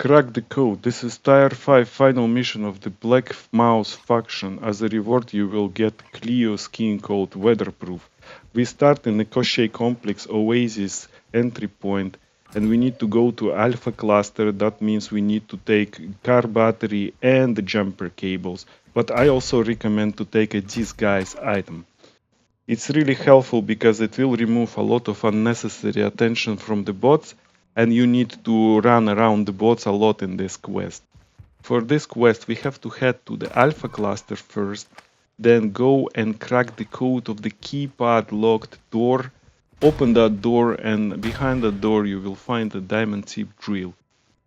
Crack the code. This is Tier 5 final mission of the Black Mous faction. As a reward you will get Kleo skin called Weatherproof. We start in the Koshei Complex Oasis entry point and we need to go to Alpha Cluster. That means we need to take car battery and the jumper cables. But I also recommend to take a disguise item. It's really helpful because it will remove a lot of unnecessary attention from the bots and you need to run around the bots a lot in this quest. For this quest we have to head to the Alpha Cluster first, then go and crack the code of the keypad locked door, open that door and behind that door you will find a diamond tip drill.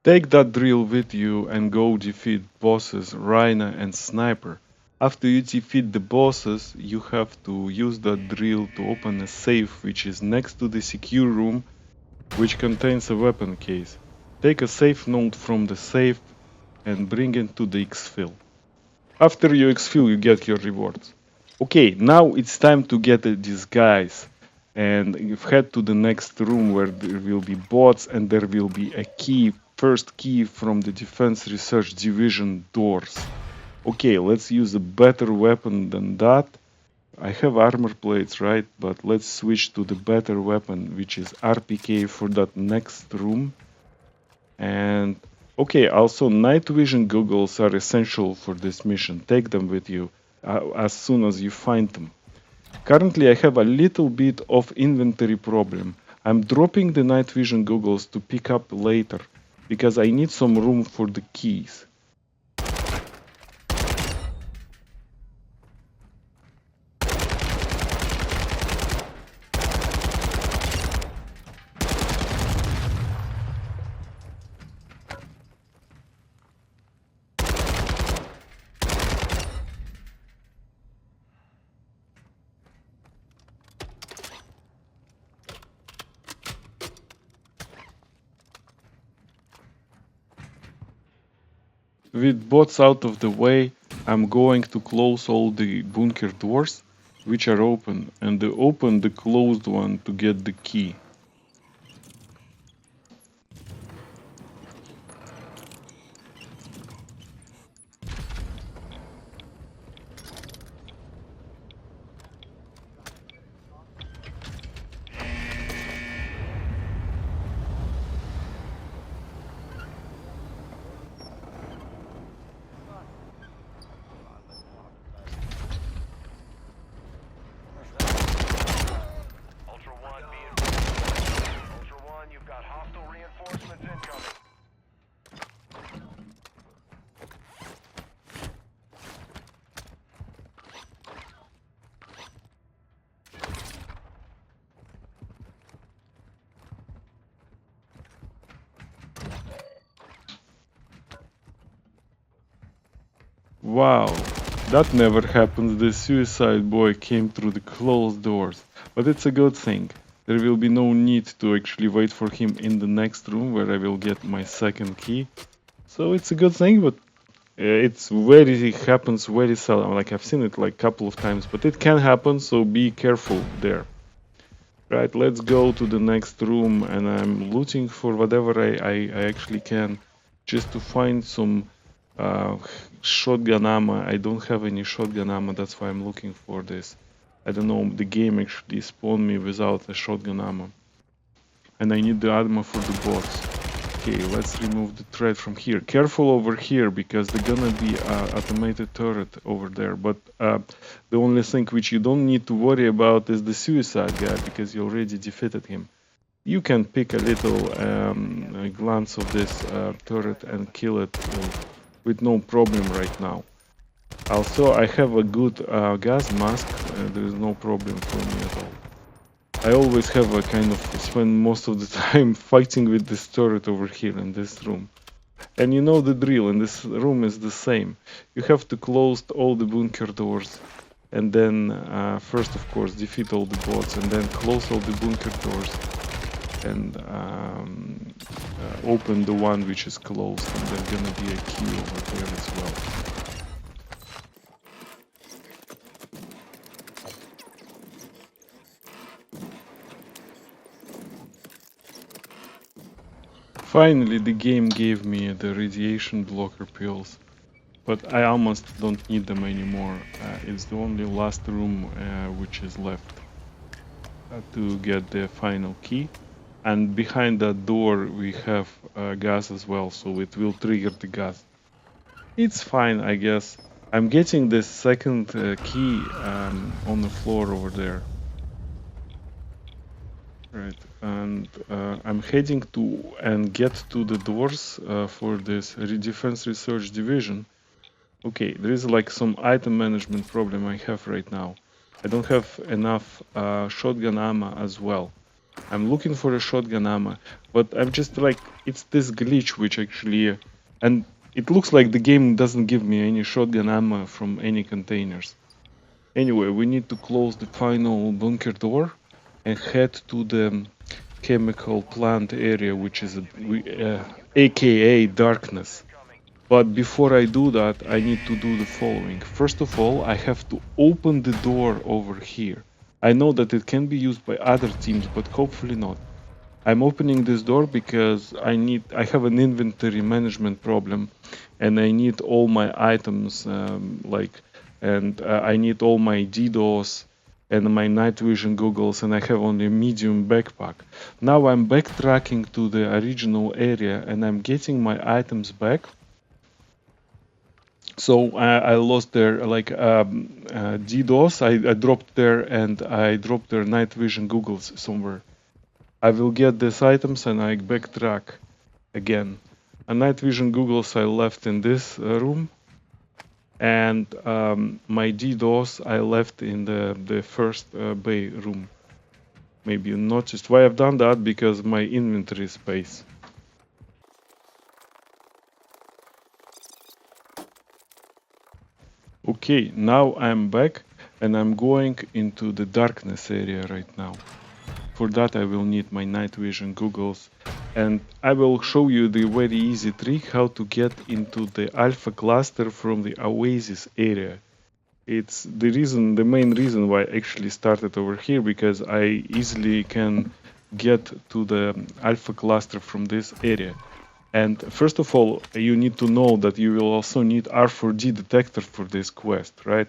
Take that drill with you and go defeat bosses Rhina and Sniper. After you defeat the bosses, you have to use that drill to open a safe which is next to the secure room, which contains a weapon case. Take a safe note from the safe and bring it to the exfil. After you exfil, you get your rewards. Okay, now it's time to get a disguise. And you head to the next room where there will be bots and there will be a key, first key from the Defense Research Division doors. Okay, let's use a better weapon than that. I have armor plates, right? But let's switch to the better weapon, which is RPK for that next room. And okay, also night vision goggles are essential for this mission. Take them with you as soon as you find them. Currently I have a little bit of inventory problem. I'm dropping the night vision goggles to pick up later because I need some room for the keys. With bots out of the way, I'm going to close all the bunker doors, which are open, and open the closed one to get the key. Wow, that never happened. The suicide boy came through the closed doors. But it's a good thing. There will be no need to actually wait for him in the next room where I will get my second key. So it's a good thing, but it happens very seldom. Like I've seen it like a couple of times, but it can happen, so be careful there. Right, let's go to the next room and I'm looting for whatever I actually can just to find some shotgun ammo. I don't have any shotgun ammo, that's why I'm looking for this. I don't know, the game actually spawned me without a shotgun ammo. And I need the ammo for the bots. Okay, let's remove the thread from here. Careful over here because there's gonna be an automated turret over there. But the only thing which you don't need to worry about is the suicide guy because you already defeated him. You can pick a little glance of this turret and kill it with no problem right now. Also, I have a good gas mask. There is no problem for me at all. I always have a kind of spend most of the time fighting with this turret over here in this room. And you know the drill, in this room is the same. You have to close all the bunker doors and then first of course defeat all the bots and then close all the bunker doors and open the one which is closed and there's gonna be a key over there as well. Finally, the game gave me the radiation blocker pills, but I almost don't need them anymore. It's the only last room which is left to get the final key. And behind that door we have gas as well, so it will trigger the gas. It's fine, I guess. I'm getting the second key on the floor over there. Right, and I'm heading to and get to the doors for this defense research division. Okay, there is like some item management problem I have right now. I don't have enough shotgun ammo as well. I'm looking for a shotgun ammo, but I'm just like, it's this glitch which actually, and it looks like the game doesn't give me any shotgun ammo from any containers. Anyway, we need to close the final bunker door and head to the chemical plant area, which is aka darkness. But before I do that, I need to do the following. First of all, I have to open the door over here. I know that it can be used by other teams, but hopefully not. I'm opening this door because I have an inventory management problem, and I need all my items, I need all my DDoS and my night vision goggles, and I have only a medium backpack. Now I'm backtracking to the original area, and I'm getting my items back. So I lost their DDoS. I dropped there, and I dropped their night vision goggles somewhere. I will get these items and I backtrack again. A night vision goggles I left in this room, and my DDoS I left in the first bay room. Maybe you noticed why I've done that, because my inventory space. Okay, now I'm back and I'm going into the darkness area right now. For that I will need my night vision goggles, and I will show you the very easy trick how to get into the alpha cluster from the oasis area. It's the main reason why I actually started over here, because I easily can get to the alpha cluster from this area. And first of all, you need to know that you will also need R4D detector for this quest, right?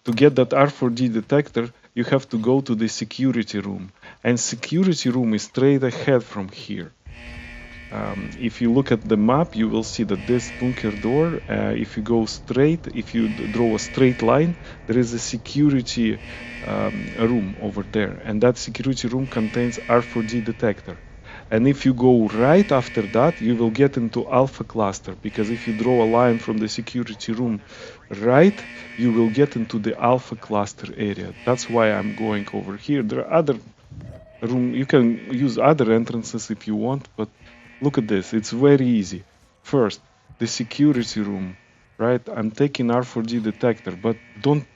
To get that R4D detector, you have to go to the security room. And security room is straight ahead from here. If you look at the map, you will see that this bunker door, if you go straight, if you draw a straight line, there is a security room over there. And that security room contains R4D detector. And if you go right after that, you will get into alpha cluster, because if you draw a line from the security room right, you will get into the alpha cluster area. That's why I'm going over here. There are other room, you can use other entrances if you want, but look at this, it's very easy. First, the security room, right? I'm taking R4D detector, but don't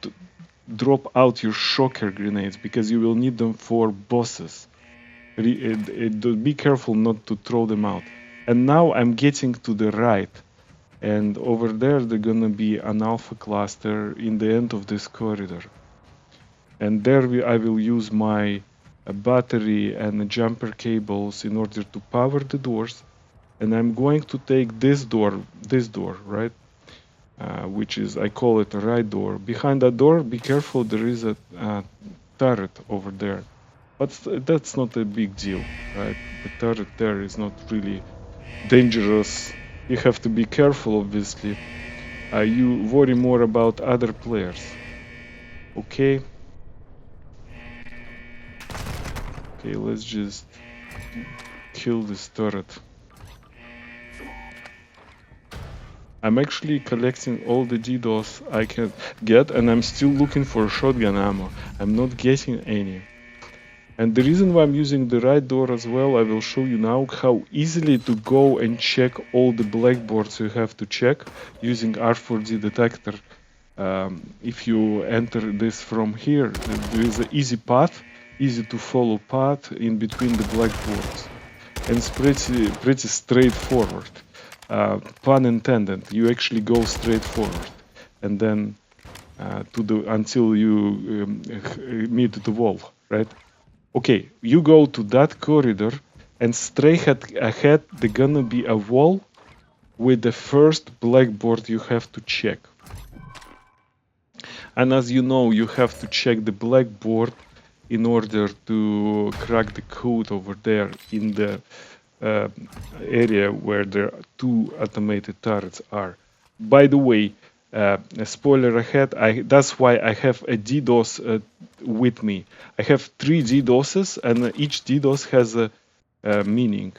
drop out your shocker grenades, because you will need them for bosses. Be careful not to throw them out. And now I'm getting to the right, and over there gonna be an alpha cluster in the end of this corridor. And there I will use my battery and jumper cables in order to power the doors. And I'm going to take this door, right? Which is, I call it a right door. Behind that door, be careful, there is a turret over there. But that's not a big deal, right? The turret there is not really dangerous. You have to be careful, obviously. You worry more about other players. Okay. Okay, let's just kill this turret. I'm actually collecting all the DDoS I can get, and I'm still looking for shotgun ammo. I'm not getting any. And the reason why I'm using the right door as well, I will show you now how easily to go and check all the blackboards you have to check using R4D detector. If you enter this from here, there is an easy path, easy to follow path in between the blackboards. And it's pretty straightforward. Pun intended, you actually go straight forward. And then until you meet the wall, right? Okay, you go to that corridor, and straight ahead there's gonna be a wall with the first blackboard you have to check. And as you know, you have to check the blackboard in order to crack the code over there in the uh, area where the two automated turrets are. By the way, a spoiler ahead, that's why I have a DDoS with me. I have 3 DDoSes, and each DDoS has a meaning.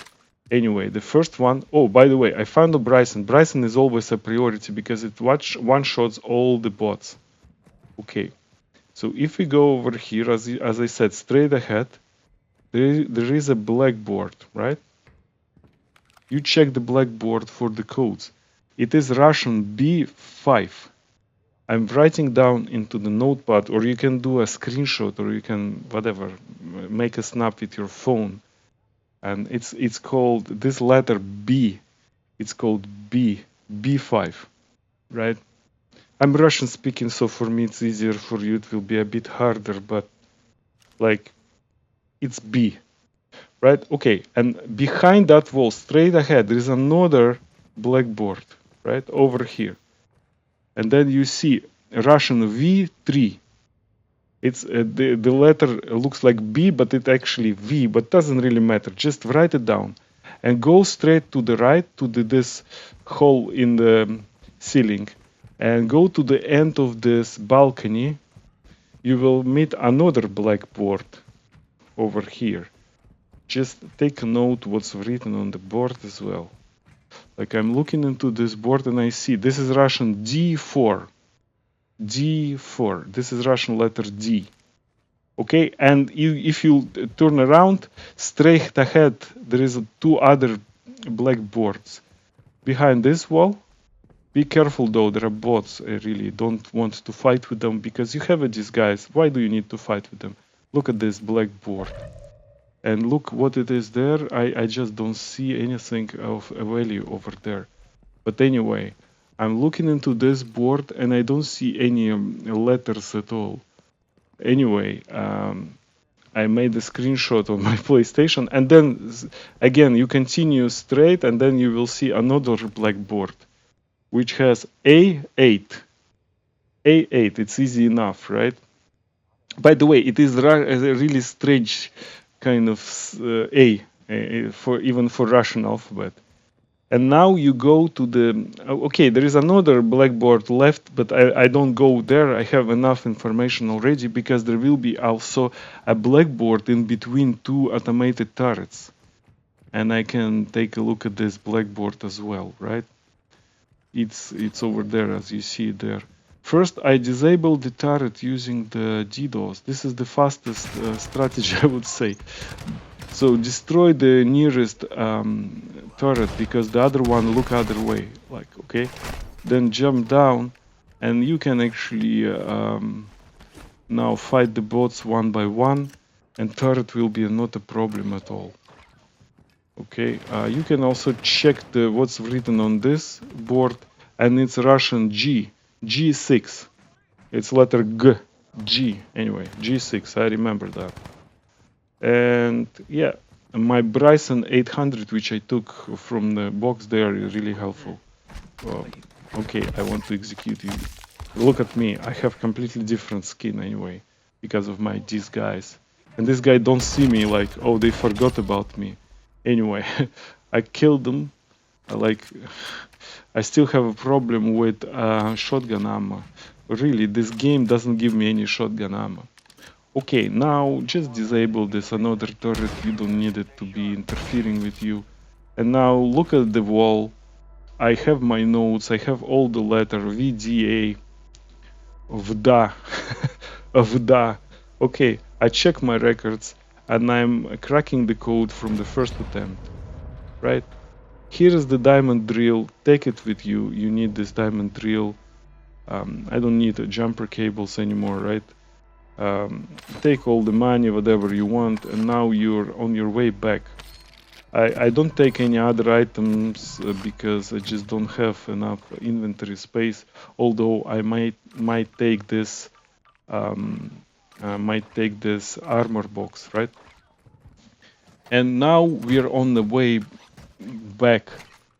Anyway, the first one, oh, by the way, I found a Bryson. Bryson is always a priority because it one-shots all the bots. Okay, so if we go over here, as I said, straight ahead, there is a blackboard, right? You check the blackboard for the codes. It is Russian B5. I'm writing down into the notepad, or you can do a screenshot, or you can, whatever, make a snap with your phone. And it's called, this letter B, it's called B5, right? I'm Russian speaking, so for me it's easier. For you it will be a bit harder, but like, it's B, right? Okay, and behind that wall, straight ahead, there is another blackboard, right, over here. And then you see Russian V3. It's the letter looks like B, but it actually V, but doesn't really matter. Just write it down and go straight to the right to this hole in the ceiling and go to the end of this balcony. You will meet another blackboard over here. Just take a note what's written on the board as well. Like, I'm looking into this board and I see this is Russian D4. D4. This is Russian letter D. Okay, and if you turn around, straight ahead, there is 2 other blackboards behind this wall. Be careful though, there are bots. I really don't want to fight with them because you have a disguise. Why do you need to fight with them? Look at this blackboard. And look what it is there. I just don't see anything of a value over there. But anyway, I'm looking into this board and I don't see any letters at all. Anyway, I made a screenshot of my PlayStation, and then again you continue straight and then you will see another blackboard which has A8. A8, it's easy enough, right? By the way, it is a really strange kind of for even for Russian alphabet. And now you go to the, okay, there is another blackboard left, but I don't go there. I have enough information already because there will be also a blackboard in between 2 automated turrets. And I can take a look at this blackboard as well, right? It's over there as you see it there. First, I disable the turret using the DDoS. This is the fastest strategy, I would say. So destroy the nearest turret because the other one look other way, like, okay? Then jump down and you can actually now fight the bots one by one and turret will be not a problem at all. Okay, you can also check what's written on this board, and it's Russian G6. It's letter G, anyway, G6, I remember that. And yeah, my Bryson 800, which I took from the box there, is really helpful. Well, okay, I want to execute you. Look at me, I have completely different skin anyway, because of my disguise. And this guy don't see me like, oh, they forgot about me. Anyway, I killed them. I still have a problem with shotgun ammo. Really, this game doesn't give me any shotgun ammo. Okay, now just disable this another turret. You don't need it to be interfering with you. And now look at the wall. I have my notes. I have all the letter VDA. VDA. VDA. Okay, I check my records and I'm cracking the code from the first attempt, right? Here is the diamond drill. Take it with you. You need this diamond drill. I don't need jumper cables anymore, right? Take all the money, whatever you want, and now you're on your way back. I don't take any other items because I just don't have enough inventory space. Although I might take this armor box, right? And now we're on the way back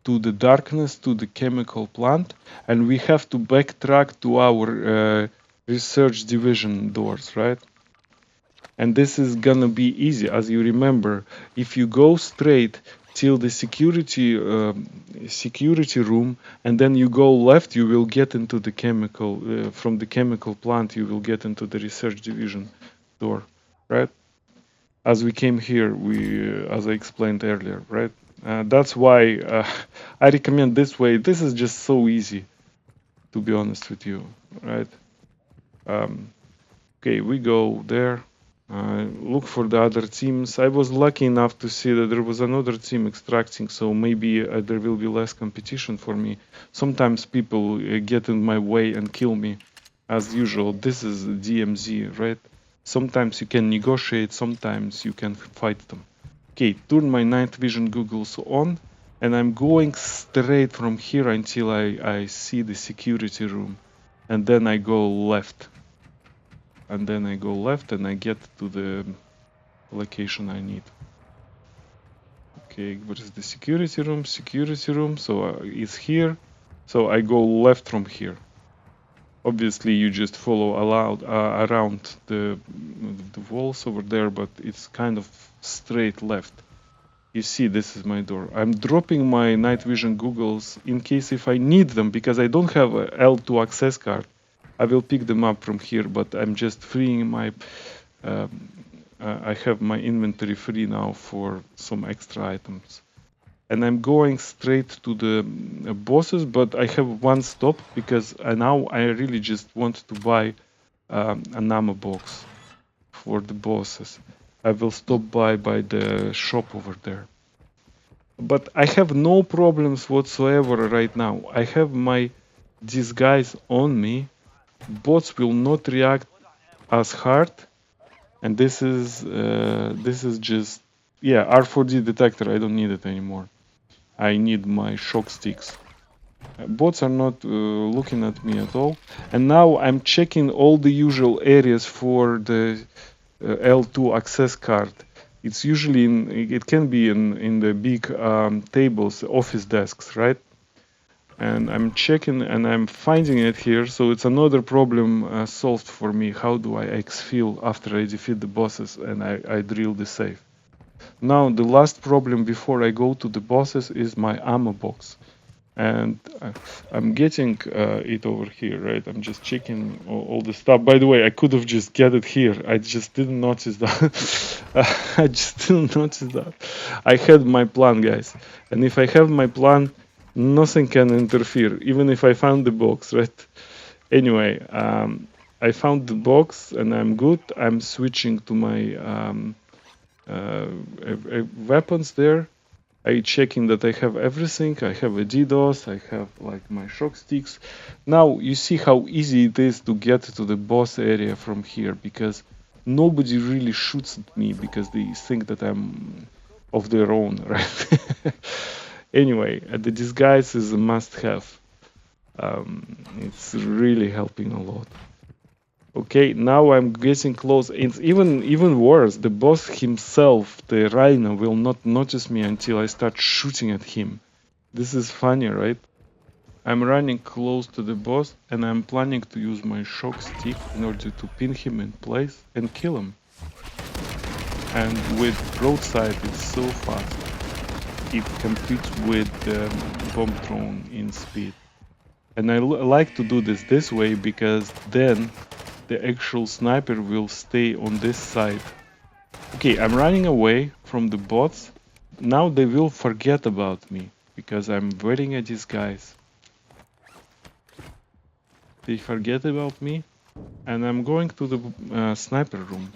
to the darkness, to the chemical plant, and we have to backtrack to our research division doors, right? And this is gonna be easy. As you remember, if you go straight till the security room and then you go left, you will get into the chemical from the chemical plant, you will get into the research division door, right? As we came here, as I explained earlier, right? That's why I recommend this way. This is just so easy, to be honest with you, right? Um, okay, we go there. Look for the other teams. I was lucky enough to see that there was another team extracting, so maybe there will be less competition for me. Sometimes people get in my way and kill me, as usual. This is DMZ, right? Sometimes you can negotiate, sometimes you can fight them. Okay, turn my night vision goggles on, and I'm going straight from here until I see the security room, and then I go left. And then I go left and I get to the location I need. Okay, what is the security room? Security room, so it's here. So I go left from here. Obviously, you just follow around the walls over there, but it's kind of straight left. You see, this is my door. I'm dropping my night vision goggles in case if I need them, because I don't have a L2 access card. I will pick them up from here, but I'm just freeing my... I have my inventory free now for some extra items. And I'm going straight to the bosses, but I have one stop because now I really just want to buy an ammo box for the bosses. I will stop by the shop over there. But I have no problems whatsoever right now. I have my disguise on me. Bots will not react as hard, and this is just, yeah, R4D detector. I don't need it anymore. I need my shock sticks. Bots are not looking at me at all, and now I'm checking all the usual areas for the L2 access card. It's usually it can be in the big tables, office desks, right? And I'm checking and I'm finding it here, so it's another problem solved for me. How do I exfil after I defeat the bosses and I drill the safe? Now the last problem before I go to the bosses is my ammo box, and I'm getting it over here, right? I'm just checking all the stuff. By the way, I could have just get it here. I just didn't notice that. I just didn't notice that. I had my plan, guys, and if I have my plan, nothing can interfere, even if I found the box, right? Anyway, I found the box and I'm good. I'm switching to my weapons there. I checking that I have everything. I have a DDoS. I have like my shock sticks. Now you see how easy it is to get to the boss area from here, because nobody really shoots at me because they think that I'm of their own, right? Anyway, the disguise is a must-have. It's really helping a lot. Okay, now I'm getting close. It's even worse. The boss himself, the Rhino, will not notice me until I start shooting at him. This is funny, right? I'm running close to the boss and I'm planning to use my shock stick in order to pin him in place and kill him. And with broadside, it's so fast. It competes with the bomb drone in speed. And I like to do this way because then the actual sniper will stay on this side. Okay, I'm running away from the bots. Now they will forget about me because I'm wearing a disguise. They forget about me and I'm going to the sniper room.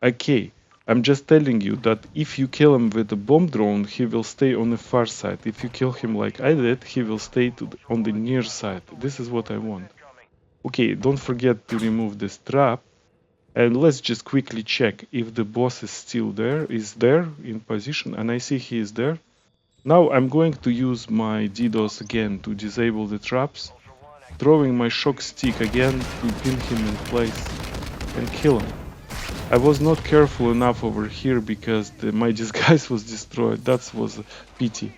Okay. I'm just telling you that if you kill him with a bomb drone, he will stay on the far side. If you kill him like I did, he will stay on the near side. This is what I want. Okay, don't forget to remove this trap. And let's just quickly check if the boss is still there, in position, and I see he is there. Now I'm going to use my DDoS again to disable the traps, throwing my shock stick again to pin him in place and kill him. I was not careful enough over here because my disguise was destroyed. That was a pity.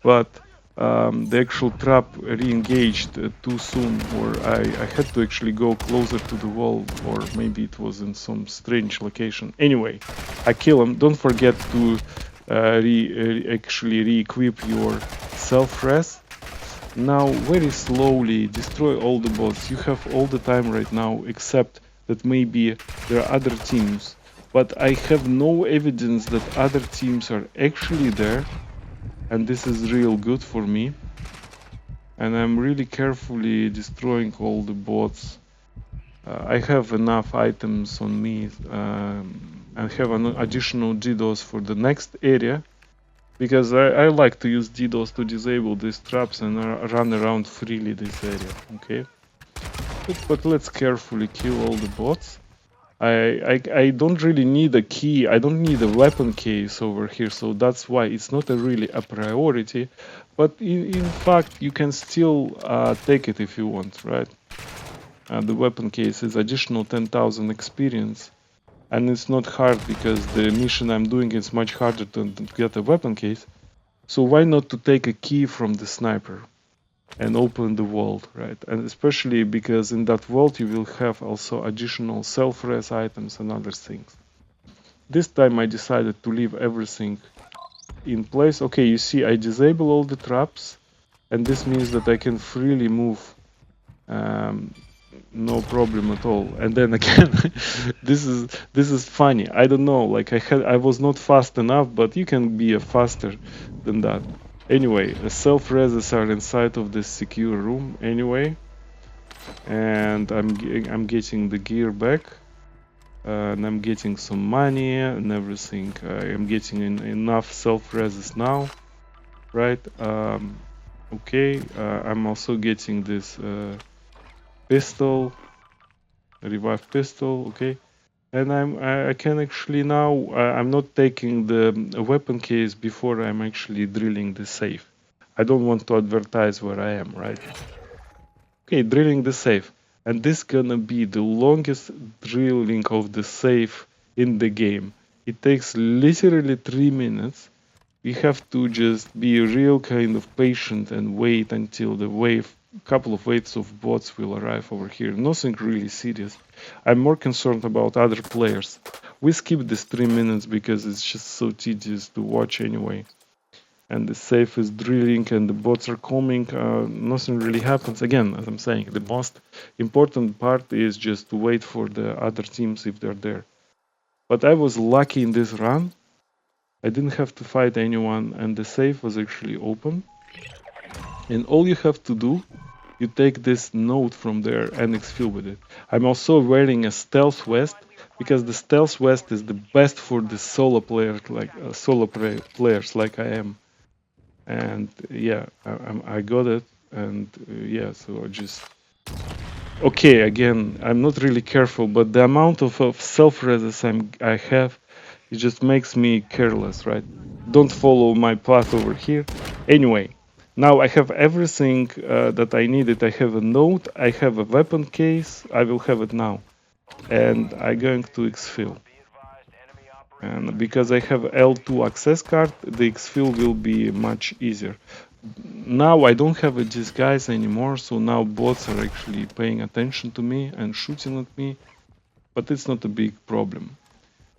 But the actual trap re-engaged too soon, or I had to actually go closer to the wall, or maybe it was in some strange location. Anyway, I kill him. Don't forget to actually re-equip your self-res. Now, very slowly destroy all the bots. You have all the time right now, except that maybe there are other teams. But I have no evidence that other teams are actually there. And this is real good for me. And I'm really carefully destroying all the bots. I have enough items on me and have an additional DDoS for the next area. Because I like to use DDoS to disable these traps and run around freely this area, okay? But let's carefully kill all the bots. I don't really need a key, I don't need a weapon case over here, so that's why it's not really a priority. But in fact, you can still take it if you want, right? The weapon case is additional 10,000 experience. And it's not hard because the mission I'm doing is much harder to get a weapon case. So why not to take a key from the sniper and open the vault, right? And especially because in that vault you will have also additional self-res items and other things. This time I decided to leave everything in place. Okay, you see I disable all the traps, and this means that I can freely move. No problem at all. And then again, this is funny. I don't know. Like I was not fast enough, but you can be faster than that. Anyway, the self-reses are inside of this secure room anyway, and I'm getting the gear back, and I'm getting some money and everything. I'm getting enough self-reses now, right? Okay. I'm also getting this. Pistol, revive pistol, okay, and I can actually now I'm not taking the weapon case before I'm actually drilling the safe. I don't want to advertise where I am, right? Okay, drilling the safe, and this gonna be the longest drilling of the safe in the game. It takes literally 3 minutes. We have to just be real kind of patient and wait until the couple of waves of bots will arrive over here. Nothing really serious. I'm more concerned about other players. We skip this 3 minutes because it's just so tedious to watch anyway. And the safe is drilling and the bots are coming. Nothing really happens. Again, as I'm saying, the most important part is just to wait for the other teams if they're there. But I was lucky in this run. I didn't have to fight anyone and the safe was actually open. And all you have to do, you take this note from there and exfil with it. I'm also wearing a stealth vest because the stealth vest is the best for the solo players like I am. And yeah, I got it, and yeah, so I just okay. Again, I'm not really careful, but the amount of self-reses I have, it just makes me careless, right? Don't follow my path over here. Anyway. Now I have everything that I needed. I have a note, I have a weapon case, I will have it now. And I'm going to exfil. And because I have L2 access card, the exfil will be much easier. Now I don't have a disguise anymore, so now bots are actually paying attention to me and shooting at me. But it's not a big problem.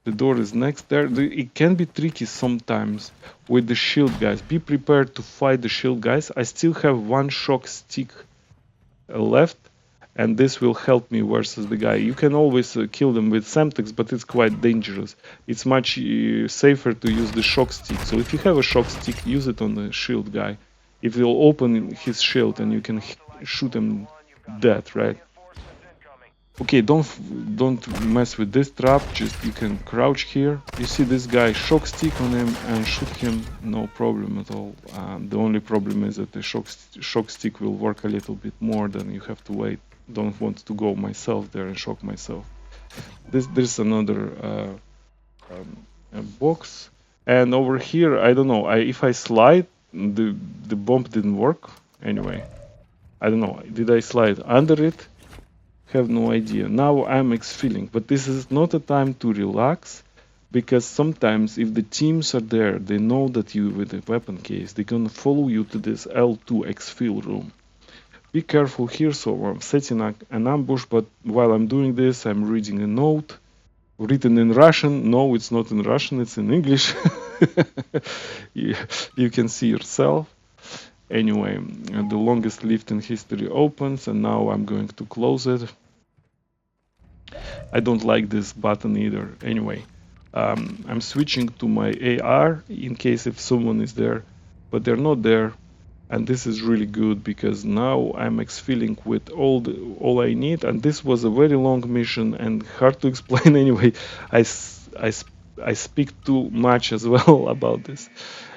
The door is next there. It can be tricky sometimes with the shield guys. Be prepared to fight the shield guys. I still have one shock stick left, and this will help me versus the guy. You can always kill them with Semtex, but it's quite dangerous. It's much safer to use the shock stick. So if you have a shock stick, use it on the shield guy. It will open his shield and you can shoot him dead, right? Okay, don't mess with this trap, just you can crouch here. You see this guy, shock stick on him and shoot him, no problem at all. The only problem is that the shock stick will work a little bit more, then you have to wait. Don't want to go myself there and shock myself. There's another box, and over here, I don't know, if I slide, the bomb didn't work. Anyway, I don't know, did I slide under it? have no idea. Now I'm feeling, but this is not a time to relax, because sometimes if the teams are there, they know that you with a weapon case, they're gonna follow you to this L2 exfil room. Be careful here, so I'm setting an ambush, but while I'm doing this, I'm reading a note written in Russian. No, it's not in Russian, it's in English. You can see yourself. Anyway, the longest lift in history opens, and now I'm going to close it. I don't like this button either. Anyway, I'm switching to my AR in case if someone is there, but they're not there. And this is really good because now I'm exfilling with all I need. And this was a very long mission and hard to explain anyway. I speak too much as well about this.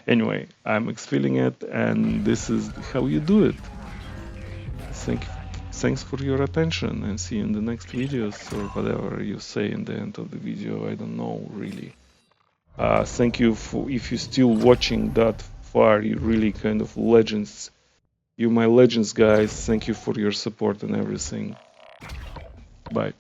Anyway, I'm exfilling it, and this is how you do it. Thanks for your attention, and see you in the next videos, or whatever you say in the end of the video. I don't know really. Thank you for, if you're still watching that far, you really kind of legends. You my legends, guys. Thank you for your support and everything. Bye.